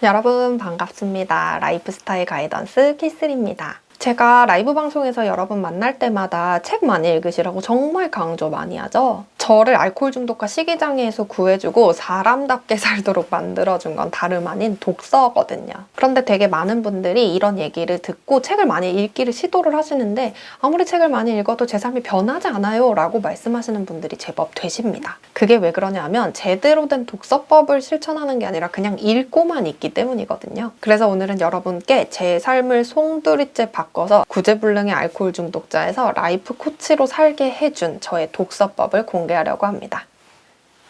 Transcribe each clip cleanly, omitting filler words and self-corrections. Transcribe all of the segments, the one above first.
여러분 반갑습니다. 라이프스타일 가이던스 키슬입니다. 제가 라이브 방송에서 여러분 만날 때마다 책 많이 읽으시라고 정말 강조 많이 하죠. 저를 알코올 중독과 식이장애에서 구해주고 사람답게 살도록 만들어준 건 다름 아닌 독서거든요. 그런데 되게 많은 분들이 이런 얘기를 듣고 책을 많이 읽기를 시도를 하시는데 아무리 책을 많이 읽어도 제 삶이 변하지 않아요 라고 말씀하시는 분들이 제법 되십니다. 그게 왜 그러냐면 제대로 된 독서법을 실천하는 게 아니라 그냥 읽고만 있기 때문이거든요. 그래서 오늘은 여러분께 제 삶을 송두리째 바꿔서 구제불능의 알코올 중독자에서 라이프 코치로 살게 해준 저의 독서법을 공개하려고 합니다.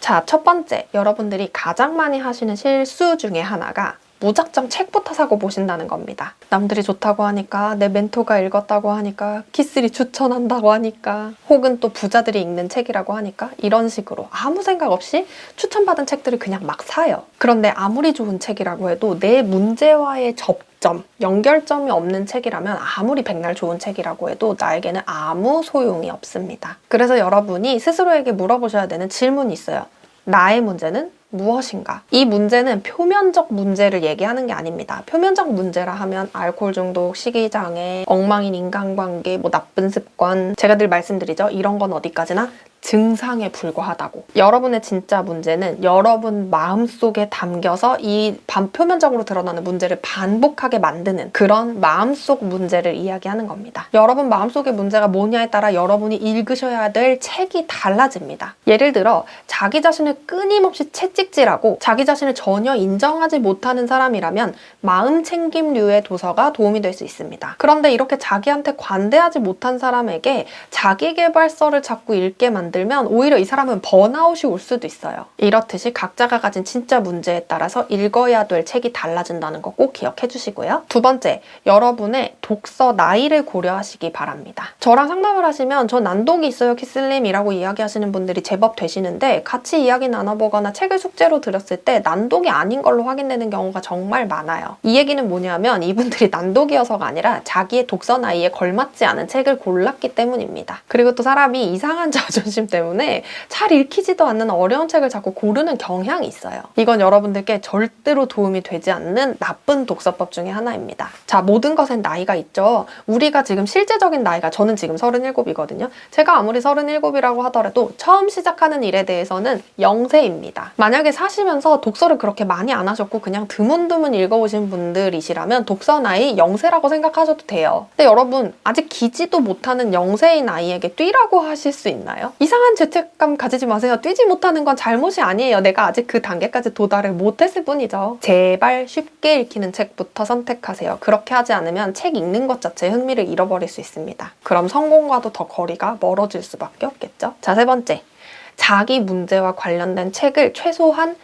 자, 첫 번째, 여러분들이 가장 많이 하시는 실수 중에 하나가 무작정 책부터 사고 보신다는 겁니다. 남들이 좋다고 하니까, 내 멘토가 읽었다고 하니까, 키슬이 추천한다고 하니까, 혹은 또 부자들이 읽는 책이라고 하니까 이런 식으로 아무 생각 없이 추천받은 책들을 그냥 막 사요. 그런데 아무리 좋은 책이라고 해도 내 문제와의 연결점이 없는 책이라면 아무리 백날 좋은 책이라고 해도 나에게는 아무 소용이 없습니다. 그래서 여러분이 스스로에게 물어보셔야 되는 질문이 있어요. 나의 문제는 무엇인가? 이 문제는 표면적 문제를 얘기하는 게 아닙니다. 표면적 문제라 하면 알코올 중독, 식이장애, 엉망인 인간관계, 나쁜 습관, 제가 늘 말씀드리죠. 이런 건 어디까지나 증상에 불과하다고. 여러분의 진짜 문제는 여러분 마음속에 담겨서 이 반표면적으로 드러나는 문제를 반복하게 만드는 그런 마음속 문제를 이야기하는 겁니다. 여러분 마음속의 문제가 뭐냐에 따라 여러분이 읽으셔야 될 책이 달라집니다. 예를 들어 자기 자신을 끊임없이 채찍질하고 자기 자신을 전혀 인정하지 못하는 사람이라면 마음 챙김류의 도서가 도움이 될 수 있습니다. 그런데 이렇게 자기한테 관대하지 못한 사람에게 자기계발서를 자꾸 읽게 만들면 오히려 이 사람은 번아웃이 올 수도 있어요. 이렇듯이 각자가 가진 진짜 문제에 따라서 읽어야 될 책이 달라진다는 거 꼭 기억해 주시고요. 두 번째, 여러분의 독서 나이를 고려하시기 바랍니다. 저랑 상담을 하시면 저 난독이 있어요 키슬님이라고 이야기하시는 분들이 제법 되시는데 같이 이야기 나눠보거나 책을 숙제로 드렸을 때 난독이 아닌 걸로 확인되는 경우가 정말 많아요. 이 얘기는 뭐냐면 이분들이 난독이어서가 아니라 자기의 독서 나이에 걸맞지 않은 책을 골랐기 때문입니다. 그리고 또 사람이 이상한 자존심 때문에 잘 읽히지도 않는 어려운 책을 자꾸 고르는 경향이 있어요. 이건 여러분들께 절대로 도움이 되지 않는 나쁜 독서법 중에 하나입니다. 자, 모든 것엔 나이가 있죠. 우리가 지금 실제적인 나이가 저는 지금 37이거든요. 제가 아무리 37이라고 하더라도 처음 시작하는 일에 대해서는 0세입니다. 만약에 사시면서 독서를 그렇게 많이 안 하셨고 그냥 드문드문 읽어오신 분들이시라면 독서 나이 0세라고 생각하셔도 돼요. 근데 여러분 아직 기지도 못하는 0세인 아이에게 뛰라고 하실 수 있나요? 이상한 죄책감 가지지 마세요. 뛰지 못하는 건 잘못이 아니에요. 내가 아직 그 단계까지 도달을 못했을 뿐이죠. 제발 쉽게 읽히는 책부터 선택하세요. 그렇게 하지 않으면 책 읽는 것 자체에 흥미를 잃어버릴 수 있습니다. 그럼 성공과도 더 거리가 멀어질 수밖에 없겠죠. 자, 세 번째. 자기 문제와 관련된 책을 최소한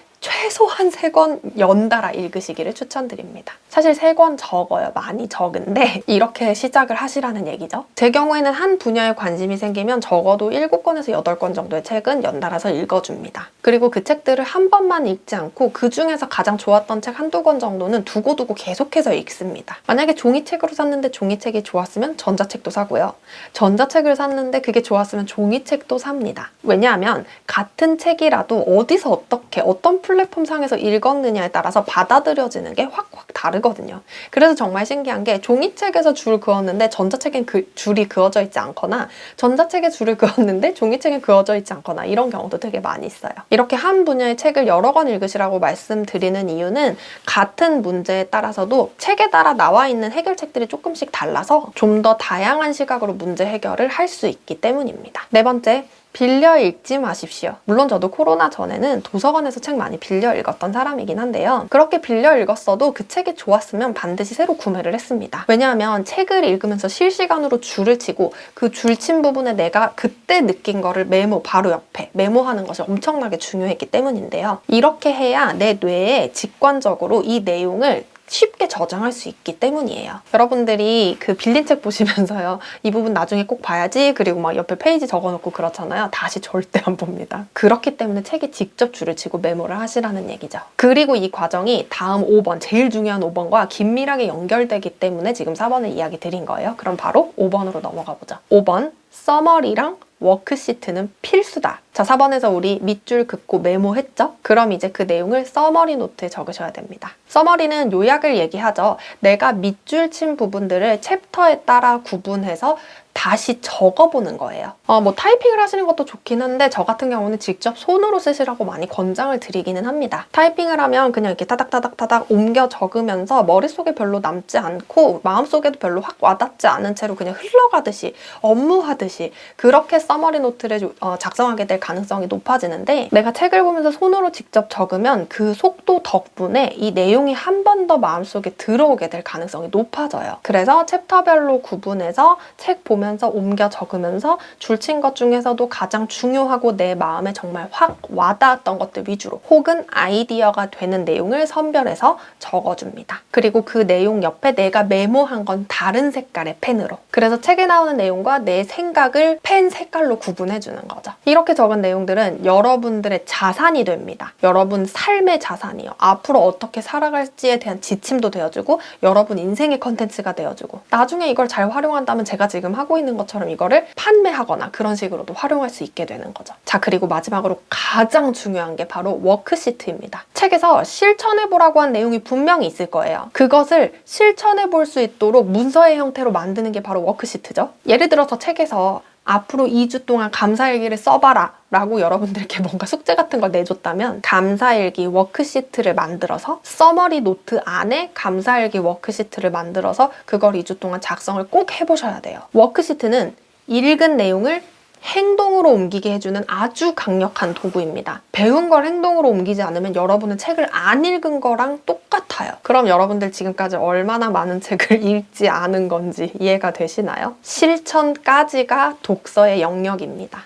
3권 연달아 읽으시기를 추천드립니다. 사실 3권 적어요. 많이 적은데 이렇게 시작을 하시라는 얘기죠. 제 경우에는 한 분야에 관심이 생기면 적어도 7권에서 8권 정도의 책은 연달아서 읽어줍니다. 그리고 그 책들을 한 번만 읽지 않고 그 중에서 가장 좋았던 책 한두 권 정도는 두고두고 계속해서 읽습니다. 만약에 종이책으로 샀는데 종이책이 좋았으면 전자책도 사고요. 전자책을 샀는데 그게 좋았으면 종이책도 삽니다. 왜냐하면 같은 책이라도 어디서 어떻게 어떤 플랫폼 상에서 읽었느냐에 따라서 받아들여지는 게 확확 다르거든요. 그래서 정말 신기한 게 종이책에서 줄 그었는데 전자책엔 줄이 그어져 있지 않거나 전자책에 줄을 그었는데 종이책에 그어져 있지 않거나 이런 경우도 되게 많이 있어요. 이렇게 한 분야의 책을 여러 권 읽으시라고 말씀드리는 이유는 같은 문제에 따라서도 책에 따라 나와 있는 해결책들이 조금씩 달라서 좀 더 다양한 시각으로 문제 해결을 할 수 있기 때문입니다. 네 번째, 빌려 읽지 마십시오. 물론 저도 코로나 전에는 도서관에서 책 많이 빌려 읽었던 사람이긴 한데요. 그렇게 빌려 읽었어도 그 책이 좋았으면 반드시 새로 구매를 했습니다. 왜냐하면 책을 읽으면서 실시간으로 줄을 치고 그 줄 친 부분에 내가 그때 느낀 거를 바로 옆에 메모하는 것이 엄청나게 중요했기 때문인데요. 이렇게 해야 내 뇌에 직관적으로 이 내용을 쉽게 저장할 수 있기 때문이에요. 여러분들이 그 빌린 책 보시면서요. 이 부분 나중에 꼭 봐야지. 그리고 막 옆에 페이지 적어놓고 그렇잖아요. 다시 절대 안 봅니다. 그렇기 때문에 책에 직접 줄을 치고 메모를 하시라는 얘기죠. 그리고 이 과정이 다음 5번, 제일 중요한 5번과 긴밀하게 연결되기 때문에 지금 4번을 이야기 드린 거예요. 그럼 바로 5번으로 넘어가 보죠. 5번, 서머리랑 워크시트는 필수다. 자, 4번에서 우리 밑줄 긋고 메모했죠? 그럼 이제 그 내용을 서머리 노트에 적으셔야 됩니다. 서머리는 요약을 얘기하죠. 내가 밑줄 친 부분들을 챕터에 따라 구분해서 다시 적어보는 거예요. 뭐 타이핑을 하시는 것도 좋긴 한데 저 같은 경우는 직접 손으로 쓰시라고 많이 권장을 드리기는 합니다. 타이핑을 하면 그냥 이렇게 타닥타닥타닥 옮겨 적으면서 머릿속에 별로 남지 않고 마음속에도 별로 확 와닿지 않은 채로 그냥 흘러가듯이 업무하듯이 그렇게 서머리 노트를 작성하게 될 가능성이 높아지는데 내가 책을 보면서 손으로 직접 적으면 그 속도 덕분에 이 내용이 한 번 더 마음속에 들어오게 될 가능성이 높아져요. 그래서 챕터별로 구분해서 책 보면서 옮겨 적으면서 줄친 것 중에서도 가장 중요하고 내 마음에 정말 확 와닿았던 것들 위주로 혹은 아이디어가 되는 내용을 선별해서 적어줍니다. 그리고 그 내용 옆에 내가 메모한 건 다른 색깔의 펜으로. 그래서 책에 나오는 내용과 내 생각을 펜 색깔로 구분해주는 거죠. 이렇게 적은 내용들은 여러분들의 자산이 됩니다. 여러분 삶의 자산이요. 앞으로 어떻게 살아갈지에 대한 지침도 되어주고 여러분 인생의 컨텐츠가 되어주고 나중에 이걸 잘 활용한다면 제가 지금 하고 있는 것처럼 이거를 판매하거나 그런 식으로도 활용할 수 있게 되는 거죠. 자, 그리고 마지막으로 가장 중요한 게 바로 워크시트입니다. 책에서 실천해보라고 한 내용이 분명히 있을 거예요. 그것을 실천해볼 수 있도록 문서의 형태로 만드는 게 바로 워크시트죠. 예를 들어서 책에서 앞으로 2주 동안 감사일기를 써봐라 라고 여러분들께 뭔가 숙제 같은 걸 내줬다면 감사일기 워크시트를 만들어서 서머리 노트 안에 감사일기 워크시트를 만들어서 그걸 2주 동안 작성을 꼭 해보셔야 돼요. 워크시트는 읽은 내용을 행동으로 옮기게 해주는 아주 강력한 도구입니다. 배운 걸 행동으로 옮기지 않으면 여러분은 책을 안 읽은 거랑 똑같아요. 그럼 여러분들 지금까지 얼마나 많은 책을 읽지 않은 건지 이해가 되시나요? 실천까지가 독서의 영역입니다.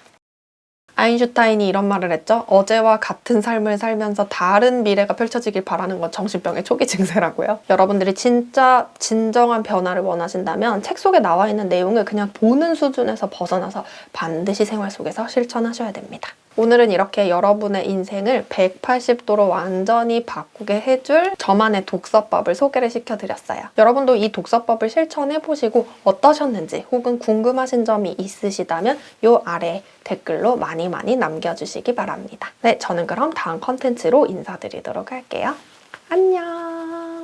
아인슈타인이 이런 말을 했죠. 어제와 같은 삶을 살면서 다른 미래가 펼쳐지길 바라는 건 정신병의 초기 증세라고요. 여러분들이 진짜 진정한 변화를 원하신다면 책 속에 나와 있는 내용을 그냥 보는 수준에서 벗어나서 반드시 생활 속에서 실천하셔야 됩니다. 오늘은 이렇게 여러분의 인생을 180도로 완전히 바꾸게 해줄 저만의 독서법을 소개를 시켜드렸어요. 여러분도 이 독서법을 실천해보시고 어떠셨는지 혹은 궁금하신 점이 있으시다면 요 아래 댓글로 많이 남겨주시기 바랍니다. 네, 저는 그럼 다음 컨텐츠로 인사드리도록 할게요. 안녕!